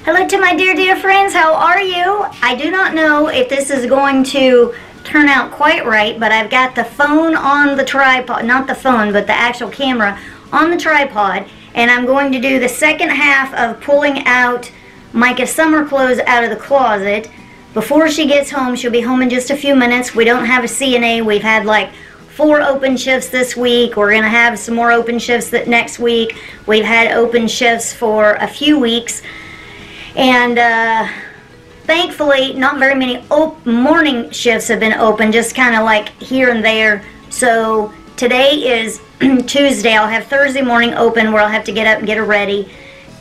Hello to my dear friends, how are you? I do not know if this is going to turn out quite right, but I've got the phone on the tripod, not the phone, but the actual camera on the tripod, and I'm going to do the second half of pulling out Micah's summer clothes out of the closet. Before she gets home, she'll be home in just a few minutes. We don't have a CNA. We've had like 4 open shifts this week. We're going to have some more open shifts next week. We've had open shifts for a few weeks. And thankfully, not very many morning shifts have been open, just kind of like here and there. So today is Tuesday. I'll have Thursday morning open where I'll have to get up and get her ready.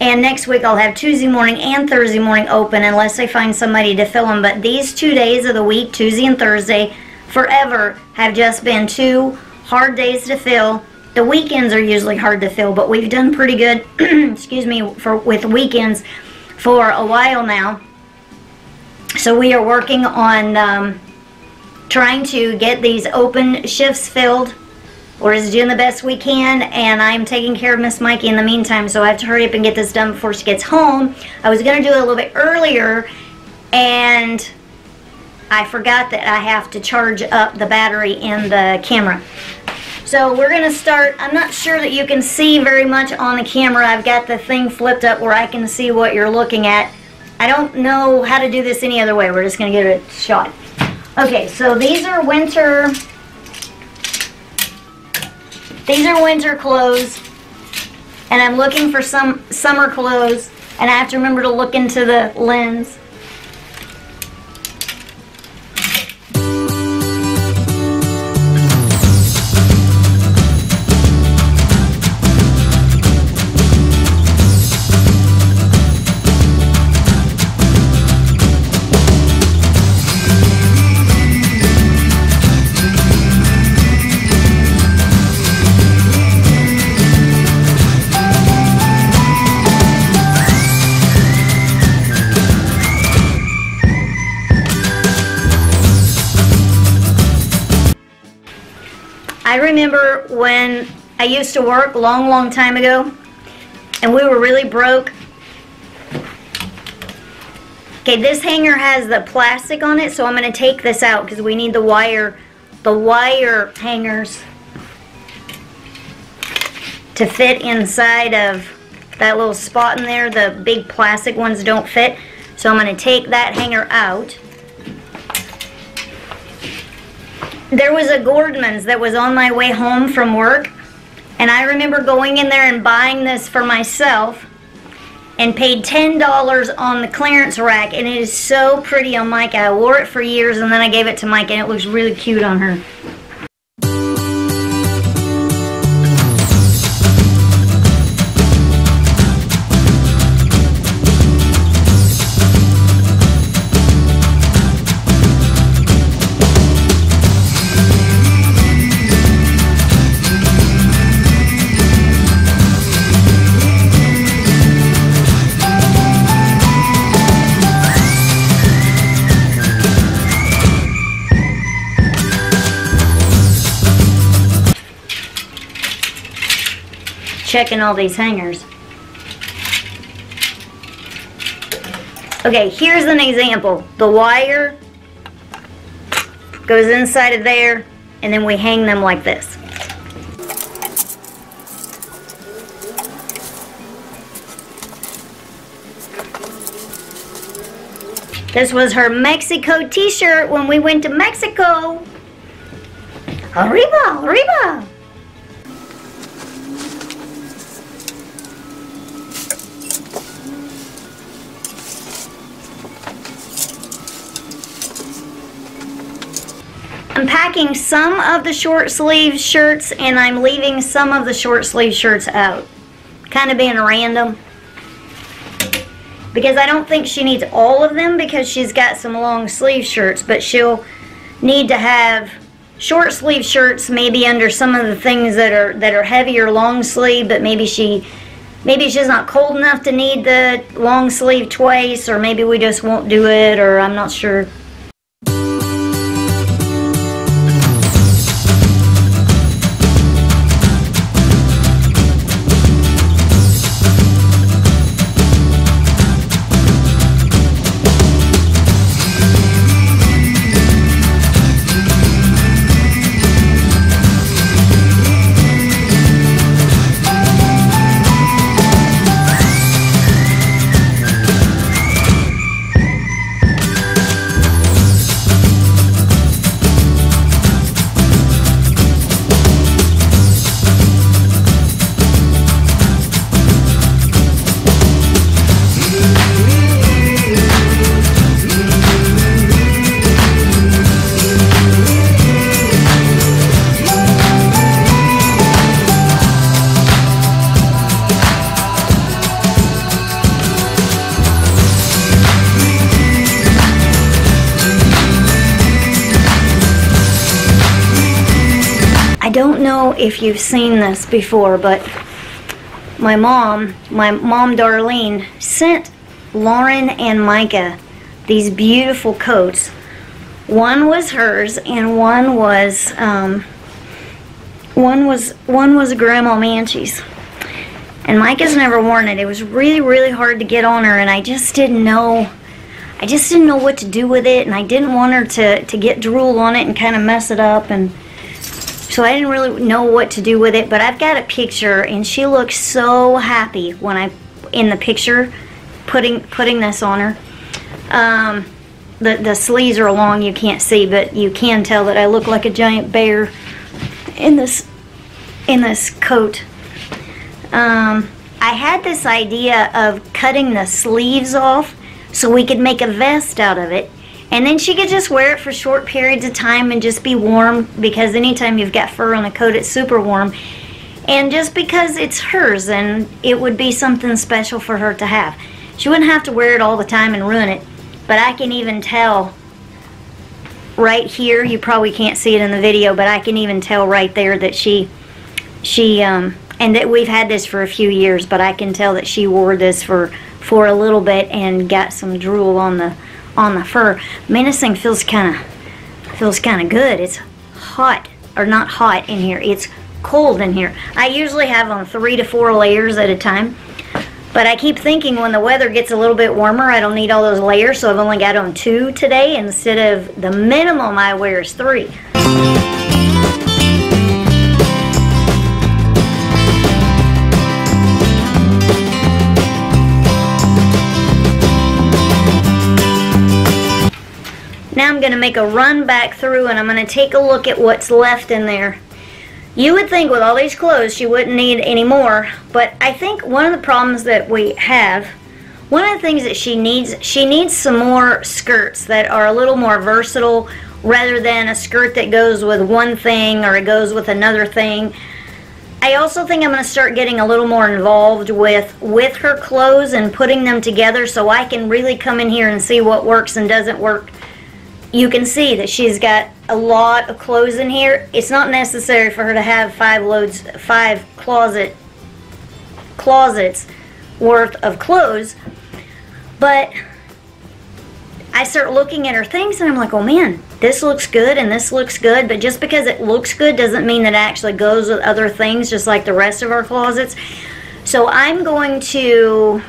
And next week I'll have Tuesday morning and Thursday morning open unless I find somebody to fill them. But these 2 days of the week, Tuesday and Thursday, forever have just been 2 hard days to fill. The weekends are usually hard to fill, but we've done pretty good, excuse me, with weekends for a while now. So we are working on trying to get these open shifts filled. We're just doing the best we can, and I'm taking care of Miss Micah in the meantime, so I have to hurry up and get this done before she gets home. I was going to do it a little bit earlier, and I forgot that I have to charge up the battery in the camera. So we're going to start. I'm not sure that you can see very much on the camera. I've got the thing flipped up where I can see what you're looking at. I don't know how to do this any other way. We're just going to give it a shot. Okay, so these are winter clothes, and I'm looking for some summer clothes, and I have to remember to look into the lens. I remember when I used to work a long time ago, and we were really broke. Okay, this hanger has the plastic on it, so I'm going to take this out because we need the wire hangers to fit inside of that little spot in there. The big plastic ones don't fit, so I'm going to take that hanger out. There was a Gordman's that was on my way home from work, and I remember going in there and buying this for myself and paid $10 on the clearance rack, and it is so pretty on Micah. I wore it for years, and then I gave it to Micah, and it looks really cute on her. Checking all these hangers. Okay, here's an example. The wire goes inside of there, and then we hang them like this. This was her Mexico t-shirt when we went to Mexico. Arriba, arriba. I'm packing some of the short sleeve shirts, and I'm leaving some of the short sleeve shirts out. Kind of being random. Because I don't think she needs all of them because she's got some long sleeve shirts, but she'll need to have short sleeve shirts maybe under some of the things that are heavier long sleeve, but maybe she's not cold enough to need the long sleeve twice, or maybe we just won't do it, or I'm not sure. don't know if you've seen this before, but my mom Darlene, sent Lauren and Micah these beautiful coats. One was hers, and one was Grandma Manchie's. And Micah's never worn it. It was really, really hard to get on her, and I just didn't know what to do with it, and I didn't want her to get drool on it and kind of mess it up, and so I didn't really know what to do with it. But I've got a picture, and she looks so happy when in the picture, putting this on her. The sleeves are long, you can't see, but you can tell that I look like a giant bear in this coat. I had this idea of cutting the sleeves off so we could make a vest out of it, and then she could just wear it for short periods of time and just be warm, because anytime you've got fur on a coat, it's super warm. And just because it's hers, and it would be something special for her to have. She wouldn't have to wear it all the time and ruin it, but I can even tell right here, you probably can't see it in the video, but I can even tell right there that and that we've had this for a few years, but I can tell that she wore this for a little bit and got some drool on the fur. I mean, this thing feels kind of good. It's hot, or not hot in here. It's cold in here. I usually have on 3 to 4 layers at a time, but I keep thinking when the weather gets a little bit warmer, I don't need all those layers, so I've only got on 2 today instead of the minimum I wear is 3. Now I'm going to make a run back through, and I'm going to take a look at what's left in there. You would think with all these clothes she wouldn't need any more, but I think one of the problems that we have, one of the things that she needs some more skirts that are a little more versatile, rather than a skirt that goes with one thing or it goes with another thing. I also think I'm going to start getting a little more involved with her clothes and putting them together, so I can really come in here and see what works and doesn't work. You can see that she's got a lot of clothes in here. It's not necessary for her to have 5 closets worth of clothes, but I start looking at her things and I'm like, oh man, this looks good and this looks good, but just because it looks good doesn't mean that it actually goes with other things, just like the rest of our closets. So I'm going to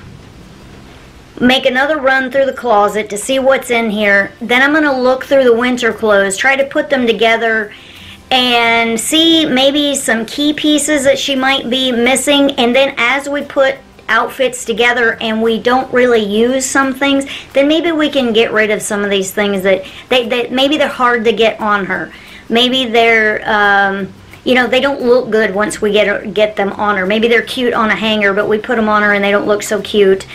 make another run through the closet to see what's in here. Then I'm going to look through the winter clothes, try to put them together and see maybe some key pieces that she might be missing. And then as we put outfits together and we don't really use some things, then maybe we can get rid of some of these things that maybe they're hard to get on her. Maybe they're you know, they don't look good once we get them on her. Maybe they're cute on a hanger, but we put them on her and they don't look so cute.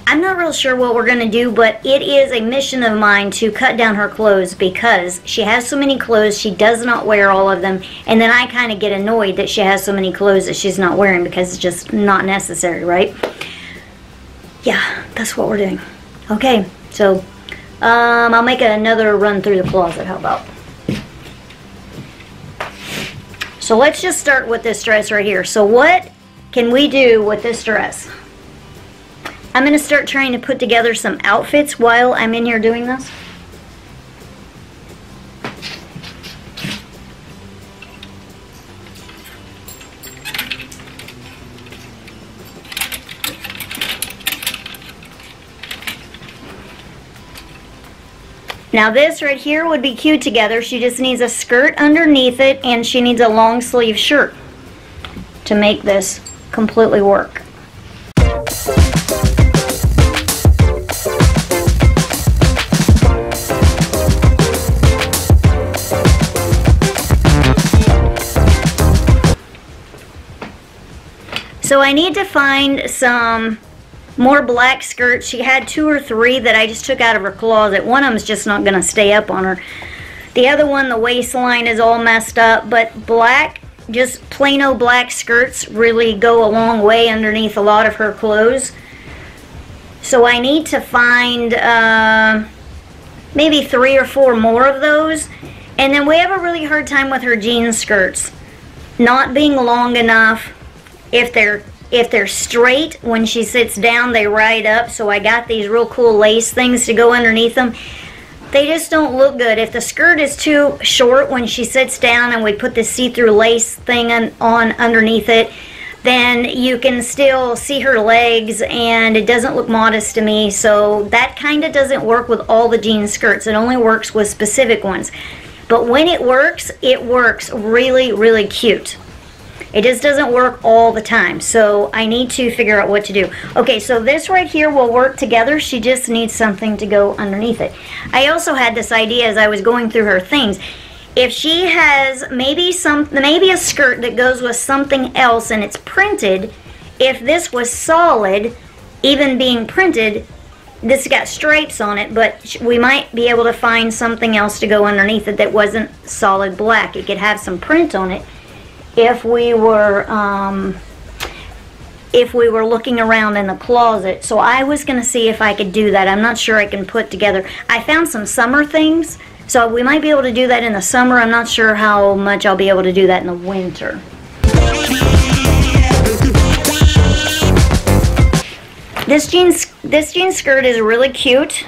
I'm not real sure what we're going to do, but it is a mission of mine to cut down her clothes because she has so many clothes, she does not wear all of them, and then I kind of get annoyed that she has so many clothes that she's not wearing because it's just not necessary, right? Yeah, that's what we're doing. Okay, so I'll make another run through the closet, how about? So let's just start with this dress right here. So what can we do with this dress? I'm going to start trying to put together some outfits while I'm in here doing this. Now this right here would be cute together. She just needs a skirt underneath it and she needs a long sleeve shirt to make this completely work. So I need to find some more black skirts. She had 2 or 3 that I just took out of her closet. One of them is just not going to stay up on her. The other one, the waistline is all messed up, but black, just plain old black skirts really go a long way underneath a lot of her clothes. So I need to find maybe 3 or 4 more of those. And then we have a really hard time with her jean skirts. not being long enough. If they're straight, when she sits down, they ride up. So I got these real cool lace things to go underneath them. They just don't look good. If the skirt is too short when she sits down and we put the see-through lace thing on underneath it, then you can still see her legs and it doesn't look modest to me. So that kind of doesn't work with all the jean skirts. It only works with specific ones. But when it works really, really cute. It just doesn't work all the time, so I need to figure out what to do. Okay, so this right here will work together. She just needs something to go underneath it. I also had this idea as I was going through her things. If she has maybe a skirt that goes with something else and it's printed, if this was solid, even being printed, this got stripes on it, but we might be able to find something else to go underneath it that wasn't solid black. It could have some print on it. If we were looking around in the closet. So I was going to see if I could do that. I'm not sure I can put together. I found some summer things, so we might be able to do that in the summer. I'm not sure how much I'll be able to do that in the winter. This jean skirt is really cute,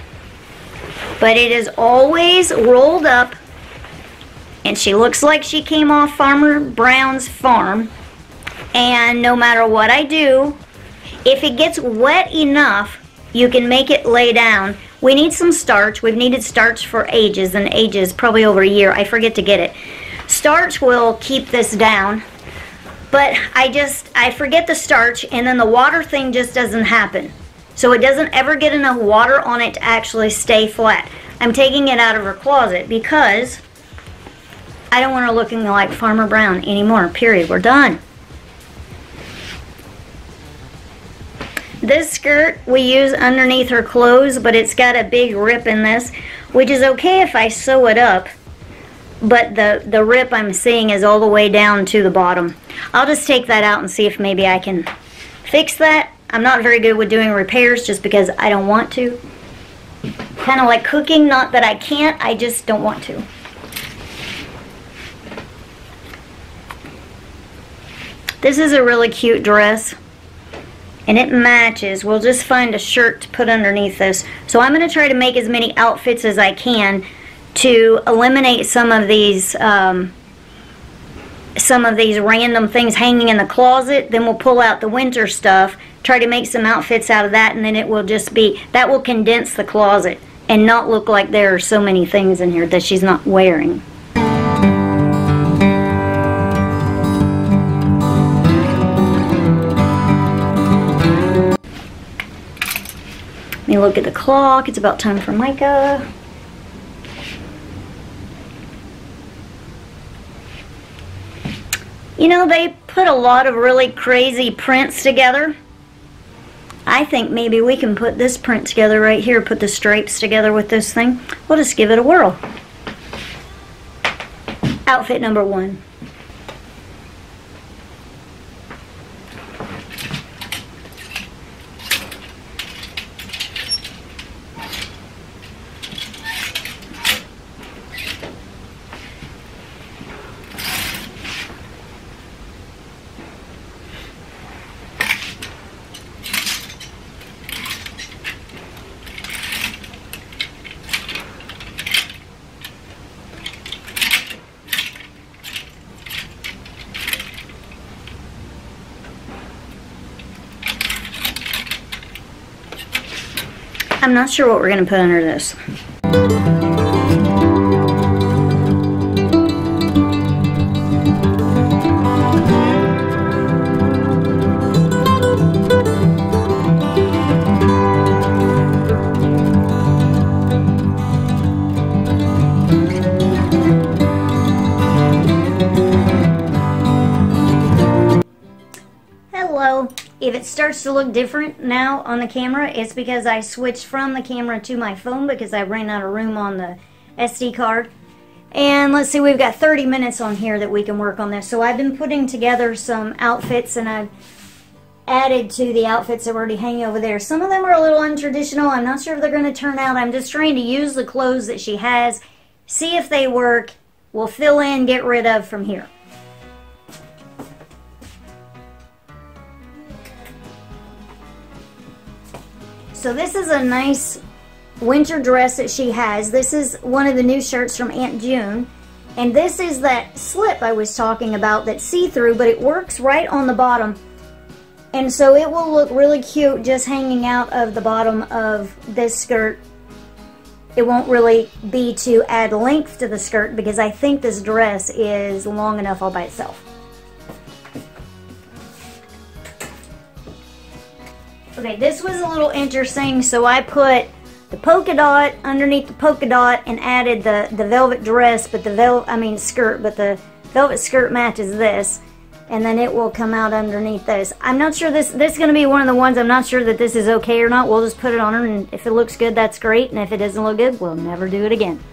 but it is always rolled up. And she looks like she came off Farmer Brown's farm. And no matter what I do, if it gets wet enough, you can make it lay down. We need some starch. We've needed starch for ages and ages, probably over a year. I forget to get it. Starch will keep this down. But I forget the starch, and then the water thing just doesn't happen. So it doesn't ever get enough water on it to actually stay flat. I'm taking it out of her closet because I don't want her looking like Farmer Brown anymore, period. We're done. This skirt we use underneath her clothes, but it's got a big rip in this, which is okay if I sew it up, but the rip I'm seeing is all the way down to the bottom. I'll just take that out and see if maybe I can fix that. I'm not very good with doing repairs just because I don't want to. Kind of like cooking, not that I can't, I just don't want to. This is a really cute dress, and it matches. We'll just find a shirt to put underneath this. So I'm going to try to make as many outfits as I can to eliminate some of these random things hanging in the closet. Then we'll pull out the winter stuff, try to make some outfits out of that, and then it will just be, that will condense the closet and not look like there are so many things in here that she's not wearing. Let me look at the clock. It's about time for Micah. You know, they put a lot of really crazy prints together. I think maybe we can put this print together right here, put the stripes together with this thing. We'll just give it a whirl. Outfit number 1. I'm not sure what we're going to put under this. Hello. If it starts to look different now on the camera, it's because I switched from the camera to my phone because I ran out of room on the SD card. And let's see, we've got 30 minutes on here that we can work on this. So I've been putting together some outfits, and I've added to the outfits that were already hanging over there. Some of them are a little untraditional. I'm not sure if they're going to turn out. I'm just trying to use the clothes that she has, see if they work. We'll fill in, get rid of from here. So this is a nice winter dress that she has. This is one of the new shirts from Aunt June. And this is that slip I was talking about that's see-through, but it works right on the bottom. And so it will look really cute just hanging out of the bottom of this skirt. It won't really be to add length to the skirt because I think this dress is long enough all by itself. Okay, this was a little interesting, so I put the polka dot underneath the polka dot and added the velvet dress, but the skirt, but the velvet skirt matches this, and then it will come out underneath this. I'm not sure this is going to be one of the ones. I'm not sure that this is okay or not. We'll just put it on her, and if it looks good, that's great, and if it doesn't look good, we'll never do it again.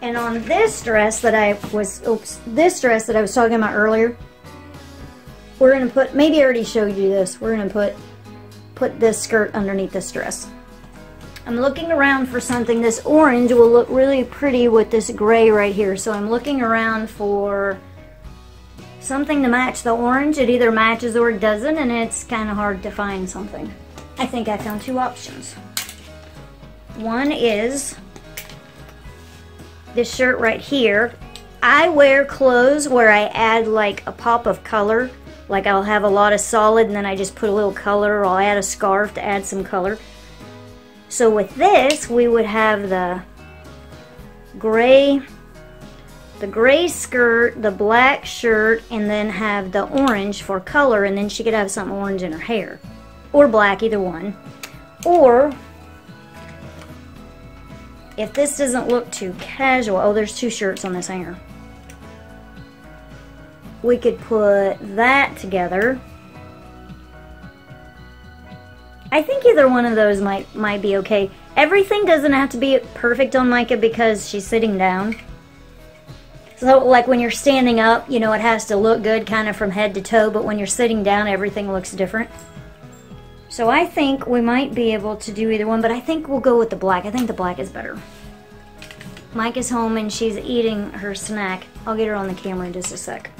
And on this dress that I was talking about earlier, we're going to put, maybe I already showed you this, we're going to put this skirt underneath this dress. I'm looking around for something. This orange will look really pretty with this gray right here, so I'm looking around for something to match the orange. It either matches or it doesn't, and it's kind of hard to find something. I think I found two options. One is this shirt right here. I wear clothes where I add like a pop of color. Like I'll have a lot of solid and then I just put a little color, or I'll add a scarf to add some color. So with this, we would have the gray skirt, the black shirt, and then have the orange for color, and then she could have something orange in her hair. Or black, either one. Or, if this doesn't look too casual, oh, there's two shirts on this hanger. We could put that together. I think either one of those might be okay. Everything doesn't have to be perfect on Micah because she's sitting down. So like when you're standing up, you know, it has to look good kind of from head to toe, but when you're sitting down, everything looks different. So I think we might be able to do either one, but I think we'll go with the black. I think the black is better. Micah's home and she's eating her snack. I'll get her on the camera in just a sec.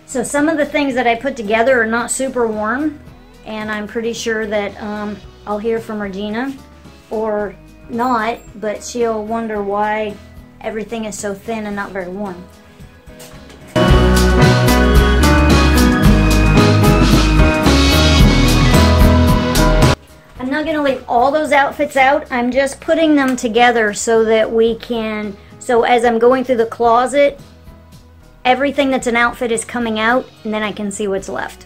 So some of the things that I put together are not super warm, and I'm pretty sure that I'll hear from Regina, or not, but she'll wonder why everything is so thin and not very warm. I'm not going to leave all those outfits out. I'm just putting them together so that we can, so as I'm going through the closet, everything that's an outfit is coming out, and then I can see what's left.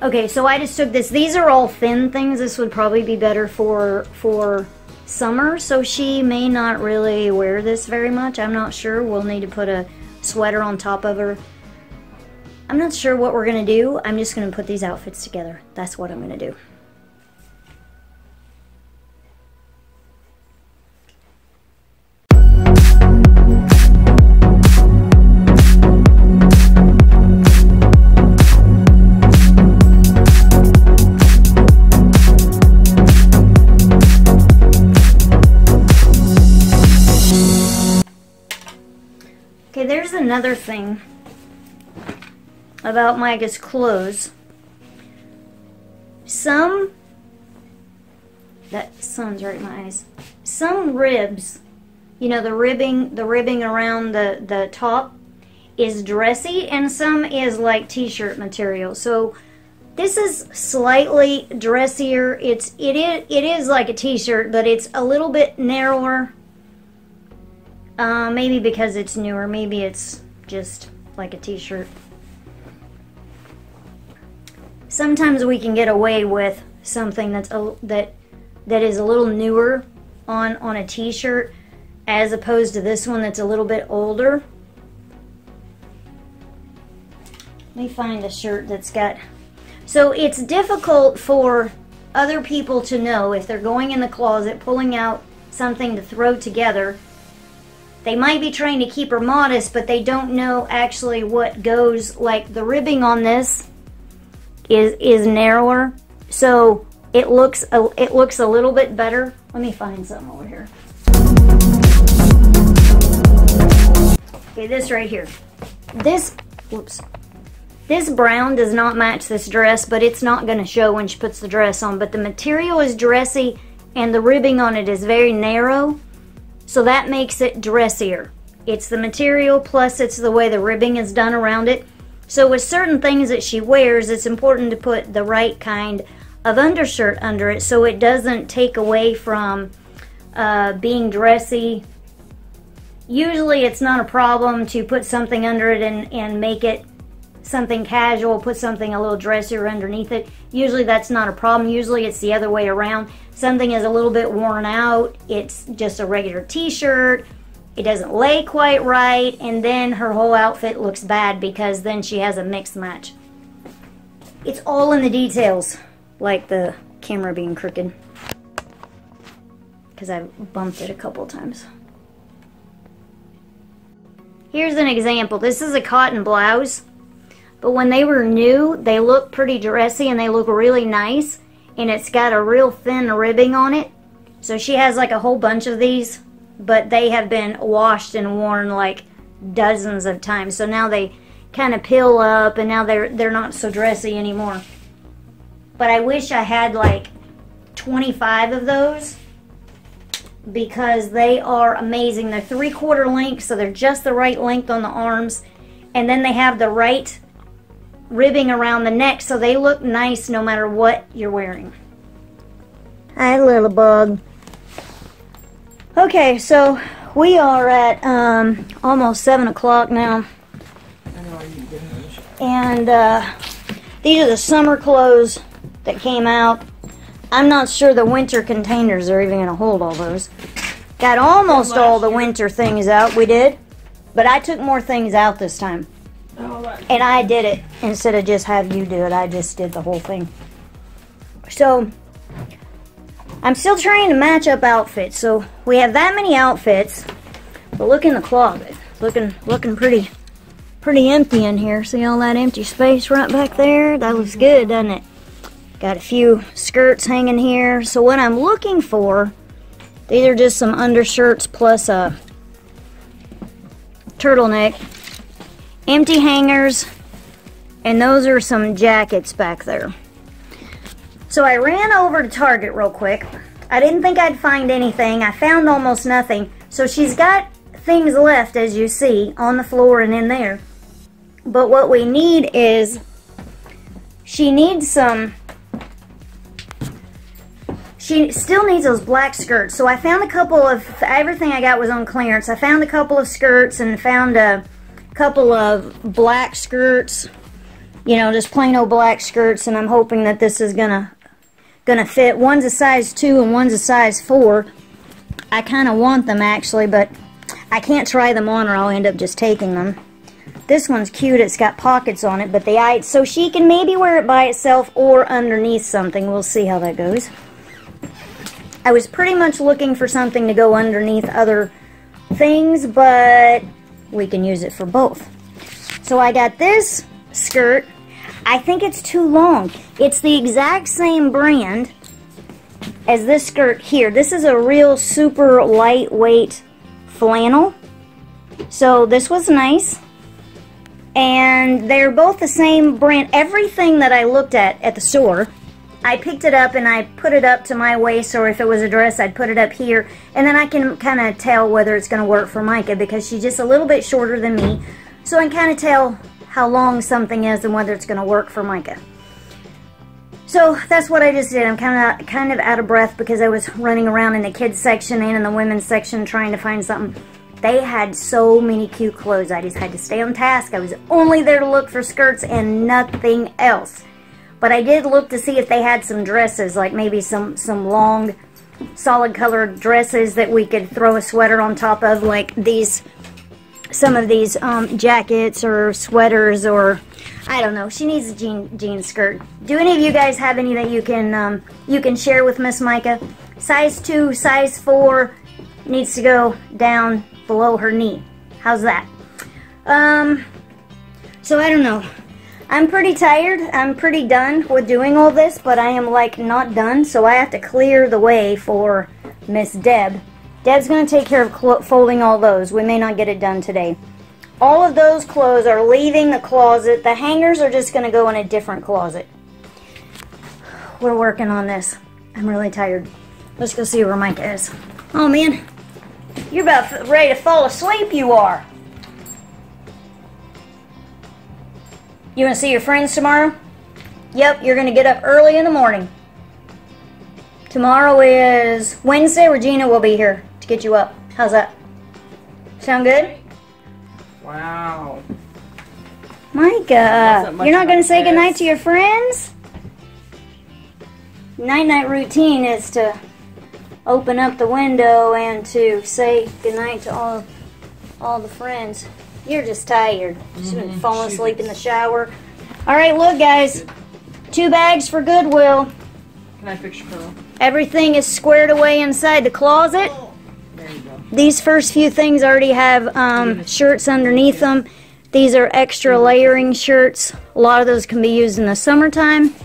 Okay, so I just took this. These are all thin things. This would probably be better for summer, so she may not really wear this very much. I'm not sure. We'll need to put a sweater on top of her. I'm not sure what we're going to do. I'm just going to put these outfits together. That's what I'm going to do. Okay, there's another thing about Micah's clothes. That sun's right in my eyes. Some ribs, you know, the ribbing around the top is dressy, and some is like t-shirt material. So this is slightly dressier. It is like a t-shirt, but it's a little bit narrower. Maybe because it's newer. Maybe it's just like a t-shirt. Sometimes we can get away with something that is a little newer on a t-shirt, as opposed to this one that's a little bit older. Let me find a shirt that's got... So it's difficult for other people to know if they're going in the closet, pulling out something to throw together, they might be trying to keep her modest, but they don't know actually what goes, like the ribbing on this is narrower, so it looks a little bit better. Let me find something over here. Okay, this right here. This brown does not match this dress, but it's not going to show when she puts the dress on. But the material is dressy and the ribbing on it is very narrow, so that makes it dressier. It's the material plus it's the way the ribbing is done around it. So with certain things that she wears, it's important to put the right kind of undershirt under it so it doesn't take away from being dressy. Usually it's not a problem to put something under it and make it something casual, put something a little dressier underneath it. Usually that's not a problem. Usually it's the other way around. Something is a little bit worn out, it's just a regular t-shirt, it doesn't lay quite right, and then her whole outfit looks bad because then she has a mixed match. It's all in the details, like the camera being crooked, because I've bumped it a couple of times. Here's an example. This is a cotton blouse, but when they were new, they look pretty dressy and they look really nice, and it's got a real thin ribbing on it. So she has like a whole bunch of these, but they have been washed and worn like dozens of times. So now they kind of peel up and now they're not so dressy anymore. But I wish I had like 25 of those because they are amazing. They're 3/4 length, so they're just the right length on the arms, and then they have the right ribbing around the neck, so they look nice no matter what you're wearing. Hi, little bug. Okay, so we are at almost 7 o'clock now, and these are the summer clothes that came out. I'm not sure the winter containers are even going to hold all those. Got almost all the winter things out, we did, but I took more things out this time. And I did it instead of just have you do it. I just did the whole thing. So I'm still trying to match up outfits. So we have that many outfits, but look in the closet. Looking pretty empty in here. See all that empty space right back there? That looks good, doesn't it? Got a few skirts hanging here. So what I'm looking for, these are just some undershirts plus a turtleneck. Empty hangers, and those are some jackets back there. So I ran over to Target real quick. I didn't think I'd find anything. I found almost nothing. So she's got things left, as you see, on the floor and in there. But what we need is, she still needs those black skirts. So I found a couple of, everything I got was on clearance. I found a couple of skirts and found a couple of black skirts, you know, just plain old black skirts, and I'm hoping that this is gonna fit. One's a size 2 and one's a size 4. I kind of want them actually, but I can't try them on or I'll end up just taking them. This one's cute. It's got pockets on it, but so she can maybe wear it by itself or underneath something. We'll see how that goes. I was pretty much looking for something to go underneath other things, but we can use it for both. So I got this skirt. I think it's too long. It's the exact same brand as this skirt here. This is a real super lightweight flannel. So this was nice. And they're both the same brand. Everything that I looked at the store, I picked it up and I put it up to my waist, or if it was a dress, I'd put it up here. And then I can kind of tell whether it's going to work for Micah because she's just a little bit shorter than me. So I can kind of tell how long something is and whether it's going to work for Micah. So that's what I just did. I'm kind of out of breath because I was running around in the kids section and in the women's section trying to find something. They had so many cute clothes. I just had to stay on task. I was only there to look for skirts and nothing else. But I did look to see if they had some dresses, like maybe some long, solid colored dresses that we could throw a sweater on top of, like some of these jackets or sweaters, or I don't know. She needs a jean skirt. Do any of you guys have any that you can share with Miss Micah? Size 2, size 4 needs to go down below her knee. How's that? So I don't know. I'm pretty tired. I'm pretty done with doing all this, but I am like not done, so I have to clear the way for Miss Deb. Deb's going to take care of folding all those. We may not get it done today. All of those clothes are leaving the closet. The hangers are just going to go in a different closet. We're working on this. I'm really tired. Let's go see where Micah is. Oh man, you're about ready to fall asleep, you are. You want to see your friends tomorrow? Yep, you're going to get up early in the morning. Tomorrow is Wednesday. Regina will be here to get you up. How's that? Sound good? Wow. Micah, you're not going to say goodnight to your friends? Night-night routine is to open up the window and to say goodnight to all the friends. You're just tired. Just been falling asleep in the shower. Alright, look guys. 2 bags for Goodwill. Can I fix your pillow? Everything is squared away inside the closet. There you go. These first few things already have shirts underneath them. These are extra layering shirts. A lot of those can be used in the summertime.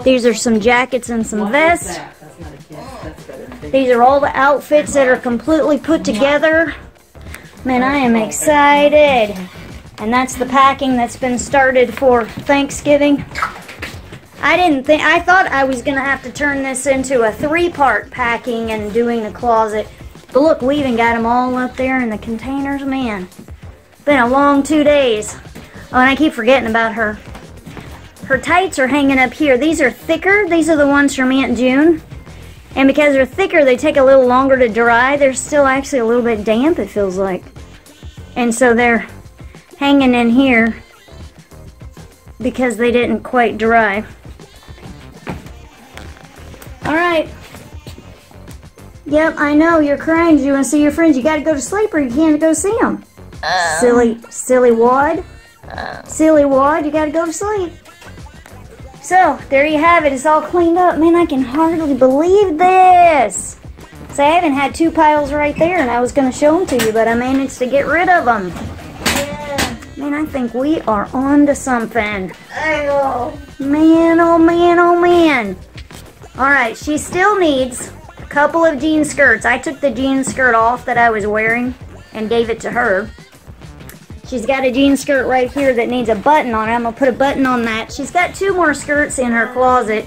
These are some jackets and some vests. That's not a kiss. That's better. These are all the outfits that are completely put together. Man, I am excited. And that's the packing that's been started for Thanksgiving. I thought I was going to have to turn this into a 3-part packing and doing the closet. But look, we even got them all up there in the containers, man. Been a long 2 days. Oh, and I keep forgetting about her. Her tights are hanging up here. These are thicker. These are the ones from Aunt June. And because they're thicker, they take a little longer to dry. They're still actually a little bit damp, it feels like. And so they're hanging in here because they didn't quite dry. Alright. Yep, I know, you're crying. Do you want to see your friends? You gotta go to sleep or you can't go see them. Silly wad. Silly wad, you gotta go to sleep. So, there you have it. It's all cleaned up. Man, I can hardly believe this. So I haven't had 2 piles right there, and I was going to show them to you, but I managed to get rid of them. Yeah. Man, I think we are on to something. I know. Man, oh man, oh man. Alright, she still needs a couple of jean skirts. I took the jean skirt off that I was wearing and gave it to her. She's got a jean skirt right here that needs a button on it. I'm going to put a button on that. She's got 2 more skirts in her closet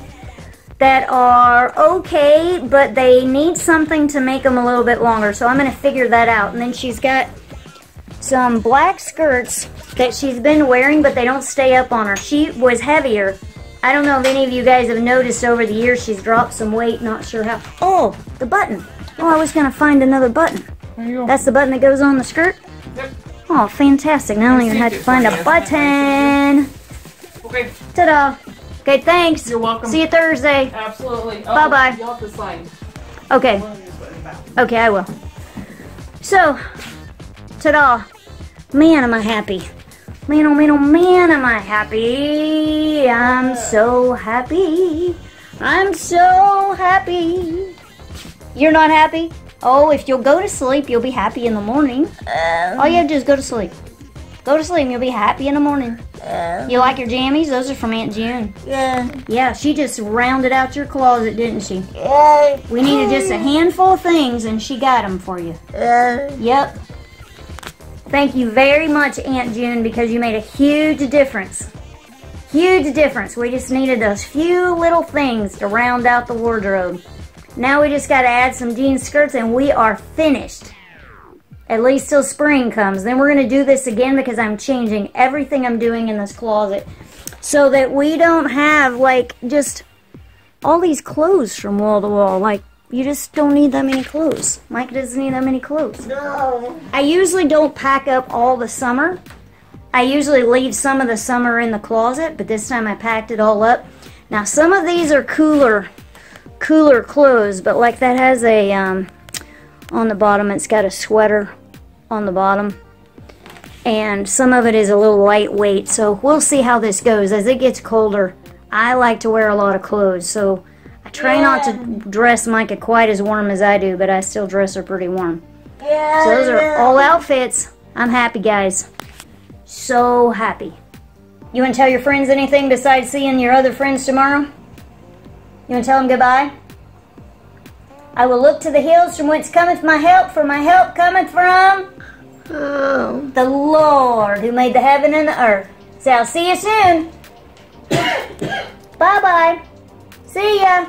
that are okay, but they need something to make them a little bit longer. So I'm going to figure that out. And then she's got some black skirts that she's been wearing, but they don't stay up on her. She was heavier. I don't know if any of you guys have noticed over the years she's dropped some weight. Not sure how. Oh, the button. Oh, I was going to find another button. There you go. That's the button that goes on the skirt? Yep. Oh, fantastic. Now I only had to find a button. Okay. Ta-da. Okay, thanks. You're welcome. See you Thursday. Absolutely. Bye-bye. You'll have to sign. Okay. Okay, I will. So, ta-da. Man, am I happy. Man, oh man, oh man, am I happy. I'm so happy. I'm so happy. You're not happy? Oh, if you'll go to sleep, you'll be happy in the morning. All you have to do is go to sleep. Go to sleep and you'll be happy in the morning. You like your jammies? Those are from Aunt June. Yeah. Yeah, she just rounded out your closet, didn't she? Yeah. We needed just a handful of things and she got them for you. Yep. Thank you very much, Aunt June, because you made a huge difference. Huge difference. We just needed those few little things to round out the wardrobe. Now we just got to add some jean skirts and we are finished. At least till spring comes. Then we're going to do this again because I'm changing everything I'm doing in this closet so that we don't have like just all these clothes from wall to wall. Like, you just don't need that many clothes. Mike doesn't need that many clothes. No. I usually don't pack up all the summer. I usually leave some of the summer in the closet, but this time I packed it all up. Now some of these are cooler clothes, but like that has a on the bottom, it's got a sweater on the bottom, and some of it is a little lightweight, so we'll see how this goes. As it gets colder, I like to wear a lot of clothes, so I try not to dress Micah quite as warm as I do, but I still dress her pretty warm. So those are all outfits. I'm happy, guys. So happy. You want to tell your friends anything besides seeing your other friends tomorrow? You want to tell them goodbye? I will look to the hills from whence cometh my help, for my help cometh from the Lord who made the heaven and the earth. So I'll see you soon. Bye-bye. See ya.